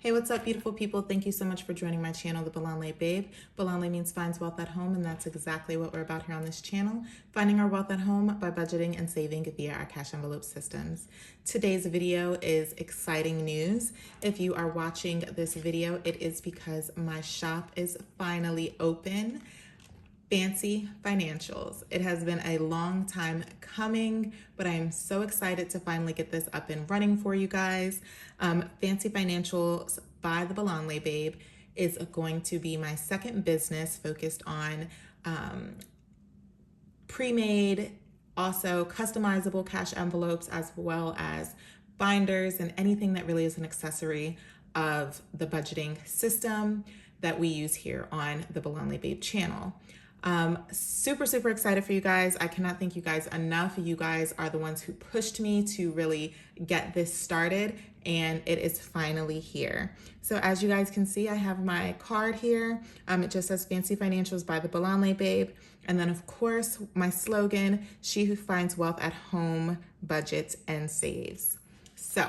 Hey, what's up, beautiful people? Thank you so much for joining my channel, The Bolanle Babe. Bolanle means finds wealth at home, and that's exactly what we're about here on this channel, finding our wealth at home by budgeting and saving via our cash envelope systems. Today's video is exciting news. If you are watching this video, it is because my shop is finally open. Fancy Financials. It has been a long time coming, but I am so excited to finally get this up and running for you guys. Fancy Financials by the Bolanle Babe is going to be my second business focused on pre-made, also customizable cash envelopes, as well as binders and anything that really is an accessory of the budgeting system that we use here on the Bolanle Babe channel. Super excited for you guys. I cannot thank you guys enough. You guys are the ones who pushed me to really get this started, and it is finally here. So as you guys can see, I have my card here. It just says Fancy Financials by the Bolanle Babe. And then of course, my slogan, she who finds wealth at home, budgets and saves. So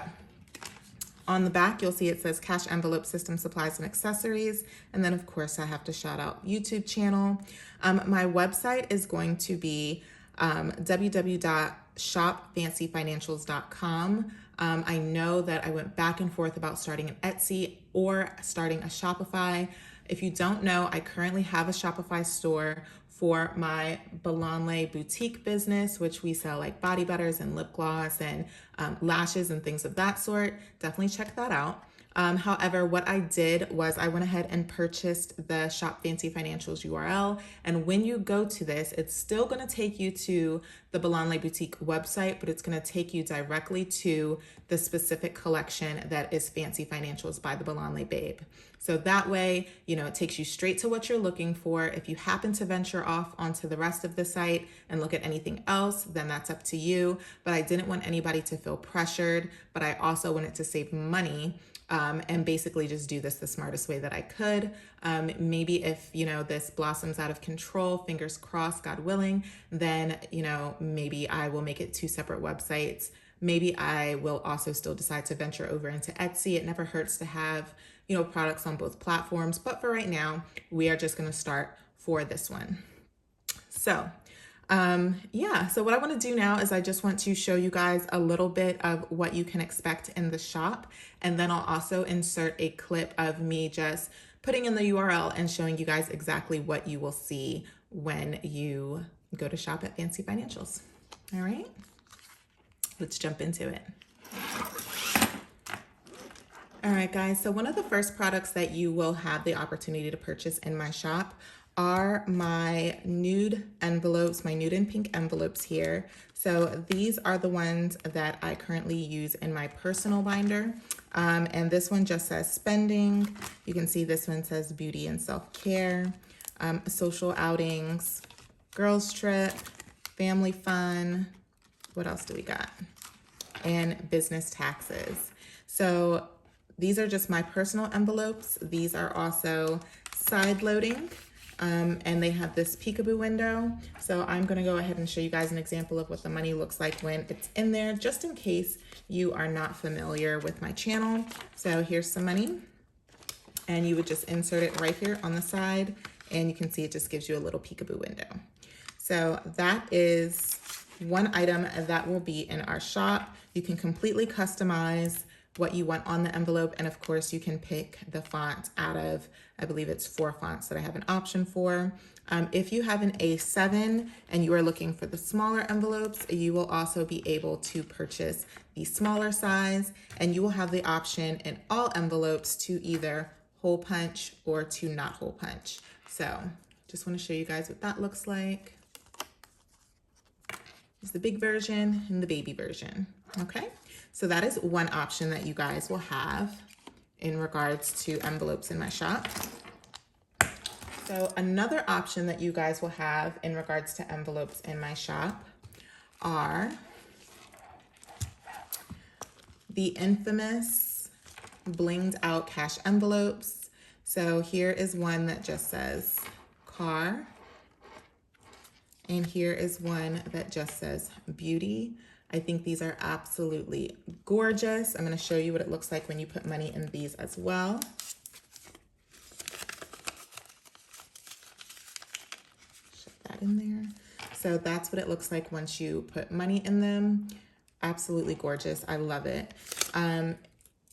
on the back, you'll see it says Cash Envelope System Supplies and Accessories. And then of course I have to shout out YouTube channel. My website is going to be www.shopfancyfinancials.com. I know that I went back and forth about starting an Etsy or starting a Shopify. If you don't know, I currently have a Shopify store for my Bolanle boutique business, which we sell like body butters and lip gloss and lashes and things of that sort. Definitely check that out. However, what I did was I went ahead and purchased the Shop Fancy Financials URL. And when you go to this, it's still going to take you to the Bolanle Boutique website, but it's going to take you directly to the specific collection that is Fancy Financials by the Bolanle Babe. So that way, you know, it takes you straight to what you're looking for. If you happen to venture off onto the rest of the site and look at anything else, then that's up to you. But I didn't want anybody to feel pressured, but I also wanted to save money. And basically just do this the smartest way that I could. Maybe if, you know, this blossoms out of control, fingers crossed, God willing, then, you know, maybe I will make it two separate websites. Maybe I will also still decide to venture over into Etsy. It never hurts to have, you know, products on both platforms. But for right now, we are just going to start for this one. So so what I want to do now is I just want to show you guys a little bit of what you can expect in the shop. And then I'll also insert a clip of me just putting in the URL and showing you guys exactly what you will see when you go to shop at Fancy Financials. All right, let's jump into it. All right, guys. So one of the first products that you will have the opportunity to purchase in my shop are my nude envelopes, my nude and pink envelopes here. So these are the ones that I currently use in my personal binder. And this one just says spending. You can see this one says beauty and self-care, social outings, girls trip, family fun. What else do we got? And business taxes. So these are just my personal envelopes. These are also side loading. And they have this peekaboo window. So I'm gonna go ahead and show you guys an example of what the money looks like when it's in there, just in case you are not familiar with my channel. So here's some money, and you would just insert it right here on the side, and you can see it just gives you a little peekaboo window. So that is one item that will be in our shop. You can completely customize what you want on the envelope. And of course you can pick the font out of, I believe it's 4 fonts that I have an option for. If you have an A7 and you are looking for the smaller envelopes, you will also be able to purchase the smaller size, and you will have the option in all envelopes to either hole punch or to not hole punch. So just want to show you guys what that looks like. It's the big version and the baby version. Okay. So that is one option that you guys will have in regards to envelopes in my shop. So another option that you guys will have in regards to envelopes in my shop are the infamous blinged out cash envelopes. So here is one that just says car. And here is one that just says beauty. I think these are absolutely gorgeous. I'm going to show you what it looks like when you put money in these as well. Shove that in there. So that's what it looks like once you put money in them. Absolutely gorgeous. I love it.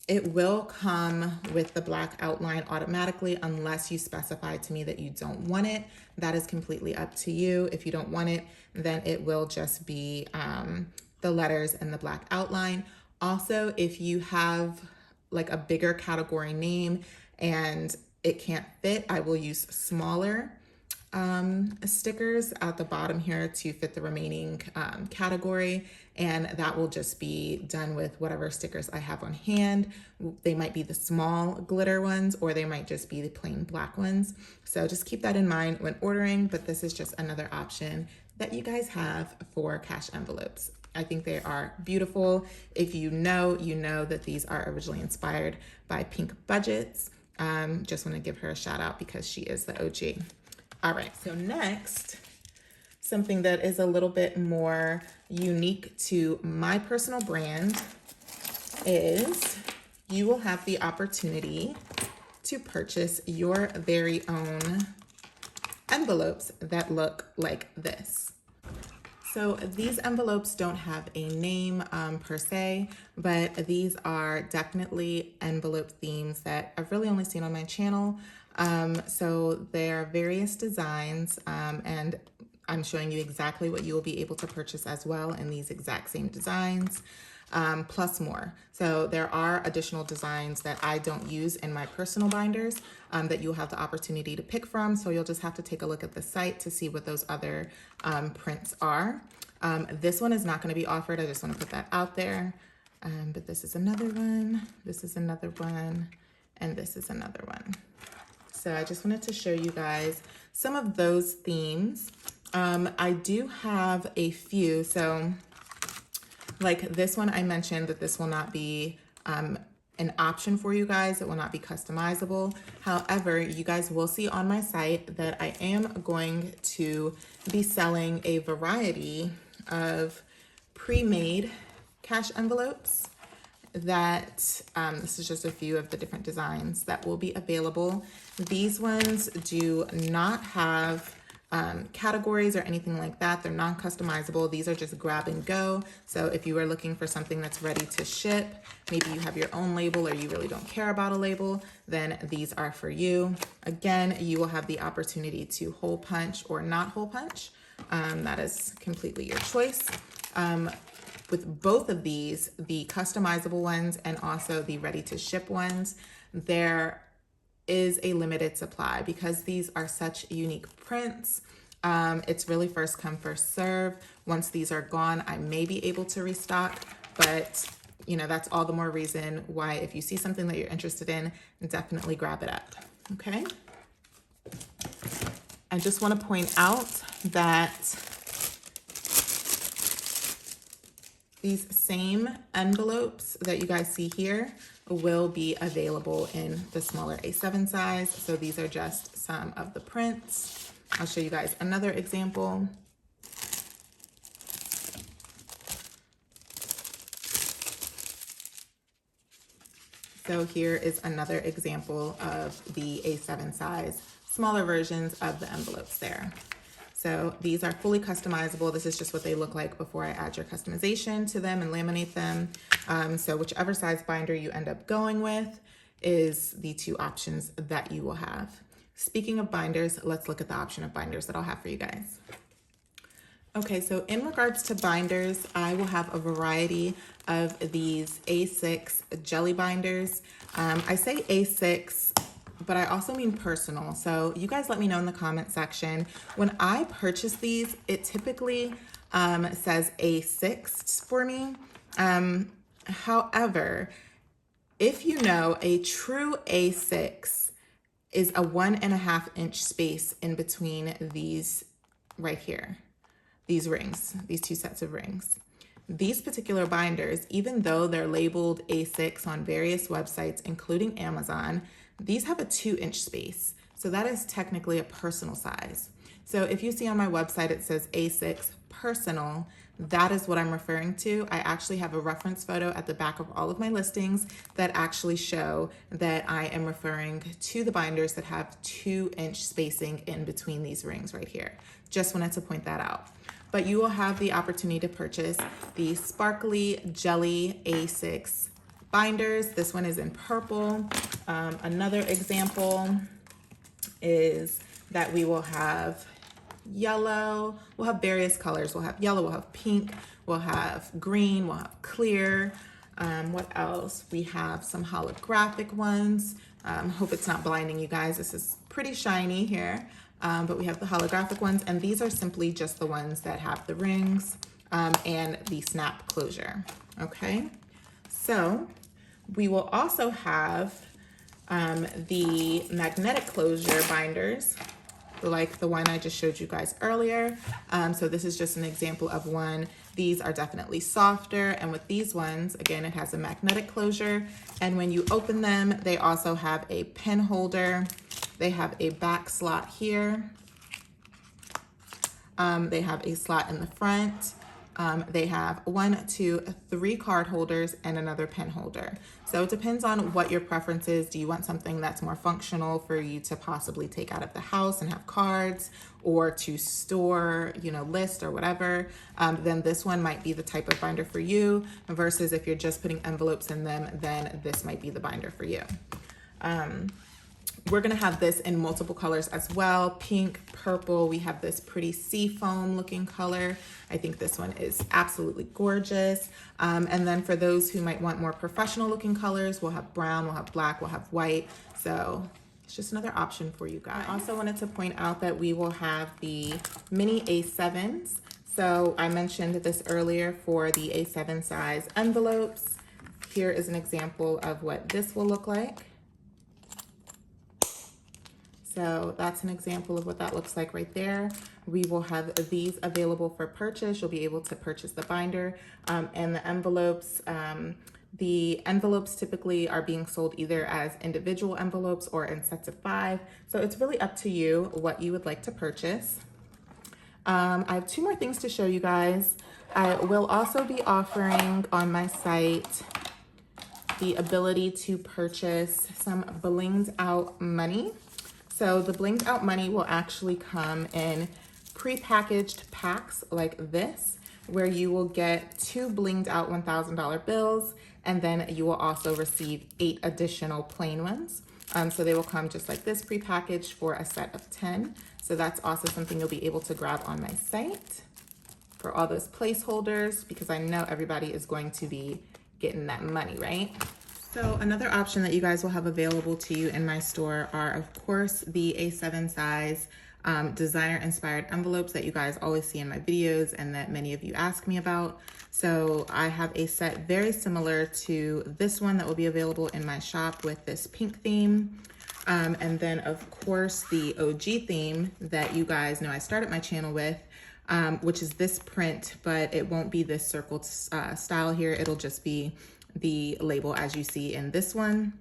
It will come with the black outline automatically unless you specify to me that you don't want it. That is completely up to you. If you don't want it, then it will just be the letters and the black outline. Also, if you have like a bigger category name and it can't fit, I will use smaller stickers at the bottom here to fit the remaining category, and that will just be done with whatever stickers I have on hand. They might be the small glitter ones, or they might just be the plain black ones. So just keep that in mind when ordering, but this is just another option that you guys have for cash envelopes. I think they are beautiful. If you know that these are originally inspired by Pink Budgets. Just want to give her a shout out because she is the OG. All right, so next, something that is a little bit more unique to my personal brand is you will have the opportunity to purchase your very own envelopes that look like this. So these envelopes don't have a name per se, but these are definitely envelope themes that I've really only seen on my channel. So there are various designs, and I'm showing you exactly what you will be able to purchase as well in these exact same designs, plus more. So there are additional designs that I don't use in my personal binders that you'll have the opportunity to pick from. So you'll just have to take a look at the site to see what those other prints are. This one is not going to be offered. I just want to put that out there. But this is another one. This is another one. And this is another one. So I just wanted to show you guys some of those themes. I do have a few. So like this one, I mentioned that this will not be an option for you guys. It will not be customizable. However, you guys will see on my site that I am going to be selling a variety of pre-made cash envelopes that this is just a few of the different designs that will be available. These ones do not have categories or anything like that. They're non-customizable. These are just grab and go. So if you are looking for something that's ready to ship, maybe you have your own label or you really don't care about a label, then these are for you. Again, you will have the opportunity to hole punch or not hole punch. That is completely your choice. With both of these, the customizable ones and also the ready to ship ones, there is a limited supply because these are such unique prints. It's really first come, first serve. Once these are gone, I may be able to restock, but you know, that's all the more reason why if you see something that you're interested in, definitely grab it up, okay? I just want to point out that these same envelopes that you guys see here will be available in the smaller A7 size. So these are just some of the prints. I'll show you guys another example. So here is another example of the A7 size, smaller versions of the envelopes there. So these are fully customizable. This is just what they look like before I add your customization to them and laminate them. So whichever size binder you end up going with is the two options that you will have. Speaking of binders, let's look at the option of binders that I'll have for you guys. Okay, so in regards to binders, I will have a variety of these A6 jelly binders. I say A6, but I also mean personal. So you guys let me know in the comment section. When I purchase these, it typically says A6 for me. However, if you know, a true A6 is a 1.5 inch space in between these right here, these rings, these two sets of rings. These particular binders, even though they're labeled A6 on various websites, including Amazon, these have a 2 inch space. So that is technically a personal size. So if you see on my website, it says A6 personal, that is what I'm referring to. I actually have a reference photo at the back of all of my listings that actually show that I am referring to the binders that have 2-inch spacing in between these rings right here. Just wanted to point that out. But you will have the opportunity to purchase the Sparkly Jelly A6 binders. This one is in purple. Another example is that we will have yellow. We'll have various colors. We'll have yellow, we'll have pink, we'll have green, we'll have clear. What else? We have some holographic ones. Hope it's not blinding you guys. This is pretty shiny here. But we have the holographic ones, and these are simply just the ones that have the rings and the snap closure. Okay, so we will also have the magnetic closure binders, like the one I just showed you guys earlier. So this is just an example of one. These are definitely softer, and with these ones, again, it has a magnetic closure, and when you open them, they also have a pen holder. They have a back slot here. They have a slot in the front. They have 1, 2, 3 card holders and another pen holder. So it depends on what your preference is. Do you want something that's more functional for you to possibly take out of the house and have cards, or to store, list or whatever? Then this one might be the type of binder for you, versus if you're just putting envelopes in them, then this might be the binder for you. We're gonna have this in multiple colors as well. Pink, purple, we have this pretty sea foam looking color. I think this one is absolutely gorgeous. And then for those who might want more professional looking colors, we'll have brown, we'll have black, we'll have white. So it's just another option for you guys. I also wanted to point out that we will have the mini A7s. So I mentioned this earlier for the A7 size envelopes. Here is an example of what this will look like. So that's an example of what that looks like right there. We will have these available for purchase. You'll be able to purchase the binder and the envelopes. The envelopes typically are being sold either as individual envelopes or in sets of 5. So it's really up to you what you would like to purchase. I have 2 more things to show you guys. I will also be offering on my site the ability to purchase some blinged out money. So the blinged out money will actually come in pre-packaged packs like this, where you will get 2 blinged out $1,000 bills, and then you will also receive 8 additional plain ones. So they will come just like this, pre-packaged for a set of 10. So that's also something you'll be able to grab on my site for all those placeholders, because I know everybody is going to be getting that money, right? So another option that you guys will have available to you in my store are, of course, the A7 size designer inspired envelopes that you guys always see in my videos and that many of you ask me about. So I have a set very similar to this one that will be available in my shop with this pink theme. And then of course the OG theme that you guys know I started my channel with, which is this print, but it won't be this circled style here. It'll just be the label as you see in this one.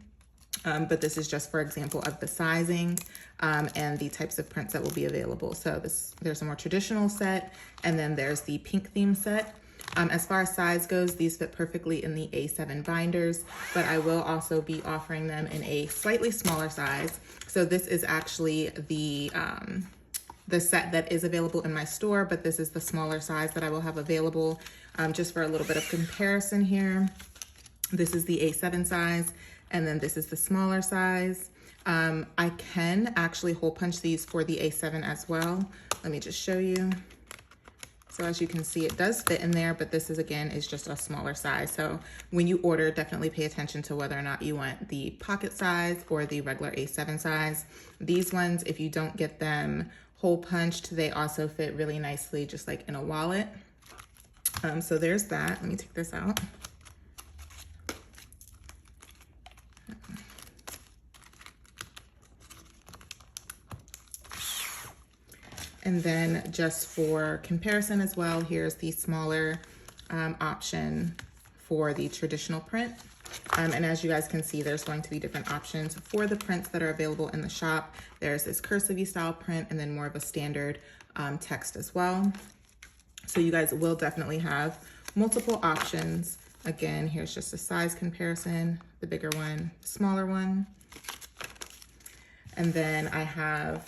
But this is just for example of the sizing and the types of prints that will be available. So there's a more traditional set, and then there's the pink theme set. As far as size goes, these fit perfectly in the A7 binders, but I will also be offering them in a slightly smaller size. So this is actually the set that is available in my store, but this is the smaller size that I will have available. Just for a little bit of comparison here, this is the A7 size, and then this is the smaller size. I can actually hole punch these for the A7 as well. Let me just show you. So as you can see, it does fit in there, but this is, again, is just a smaller size. So when you order, definitely pay attention to whether or not you want the pocket size or the regular A7 size. These ones, if you don't get them hole punched, they also fit really nicely, just like in a wallet. So there's that. Let me take this out. And then just for comparison as well, here's the smaller option for the traditional print. And as you guys can see, there's going to be different options for the prints that are available in the shop. There's this cursive style print and then more of a standard text as well. So you guys will definitely have multiple options. Again, here's just a size comparison, the bigger one, smaller one. And then I have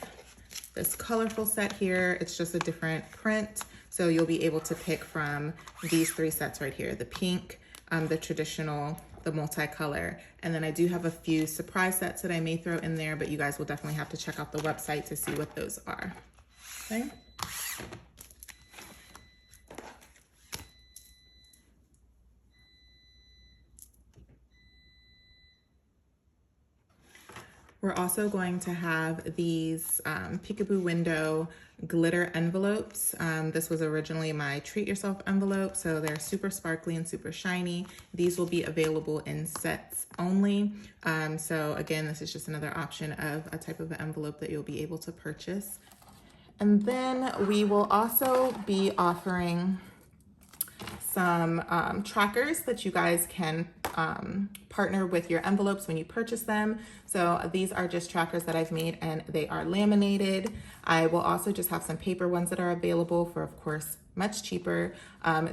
this colorful set here. It's just a different print. So you'll be able to pick from these 3 sets right here, the pink, the traditional, the multicolor. And then I do have a few surprise sets that I may throw in there, but you guys will definitely have to check out the website to see what those are. Okay. We're also going to have these peekaboo window glitter envelopes. This was originally my treat yourself envelope, so they're super sparkly and super shiny. These will be available in sets only. So again, this is just another option of a type of envelope that you'll be able to purchase. And then we will also be offering some trackers that you guys can partner with your envelopes when you purchase them. So these are just trackers that I've made and they are laminated. I will also just have some paper ones that are available for, of course, much cheaper.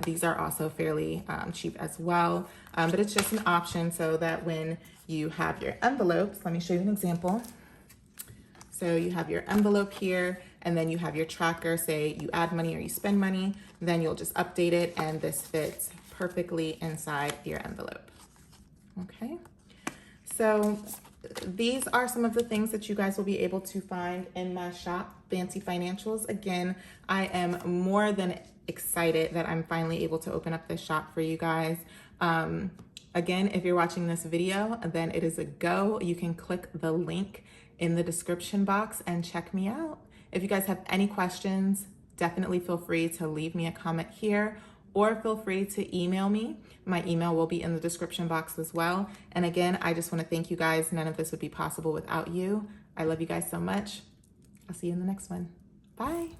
These are also fairly cheap as well, but it's just an option so that when you have your envelopes, let me show you an example. So you have your envelope here, and then you have your tracker, say you add money or you spend money, then you'll just update it and this fits perfectly inside your envelope. Okay, so these are some of the things that you guys will be able to find in my shop, Fancy Financials. Again, I am more than excited that I'm finally able to open up this shop for you guys. Again, if you're watching this video, then it is a go. You can click the link in the description box and check me out. If you guys have any questions, definitely feel free to leave me a comment here or feel free to email me. My email will be in the description box as well. And again, I just want to thank you guys. None of this would be possible without you. I love you guys so much. I'll see you in the next one. Bye.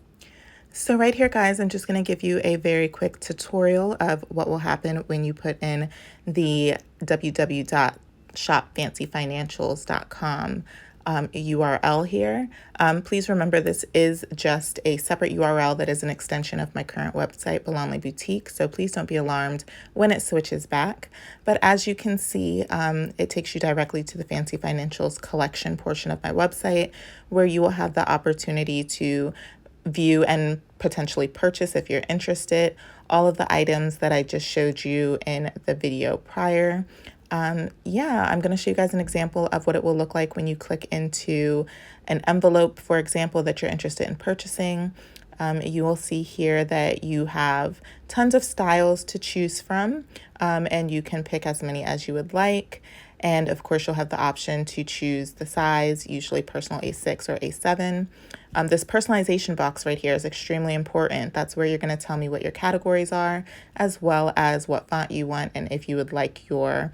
So right here, guys, I'm just going to give you a very quick tutorial of what will happen when you put in the www.shopfancyfinancials.com URL here. Please remember this is just a separate URL that is an extension of my current website, Bolanle Boutique. So please don't be alarmed when it switches back. But as you can see, it takes you directly to the Fancy Financials collection portion of my website, where you will have the opportunity to view and potentially purchase, if you're interested, all of the items that I just showed you in the video prior. Yeah, I'm going to show you guys an example of what it will look like when you click into an envelope, for example, that you're interested in purchasing. You will see here that you have tons of styles to choose from, and you can pick as many as you would like. And of course, you'll have the option to choose the size, usually personal A6 or A7. This personalization box right here is extremely important. That's where you're going to tell me what your categories are, as well as what font you want and if you would like your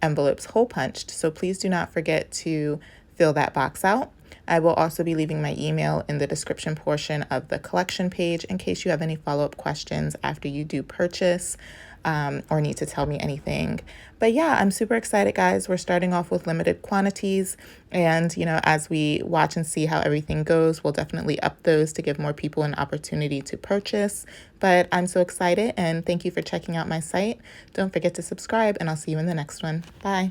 envelopes hole punched. So please do not forget to fill that box out. I will also be leaving my email in the description portion of the collection page in case you have any follow-up questions after you do purchase or need to tell me anything. But yeah, I'm super excited, guys. We're starting off with limited quantities, and as we watch and see how everything goes, we'll definitely up those to give more people an opportunity to purchase. But I'm so excited, and thank you for checking out my site. Don't forget to subscribe, and I'll see you in the next one. Bye.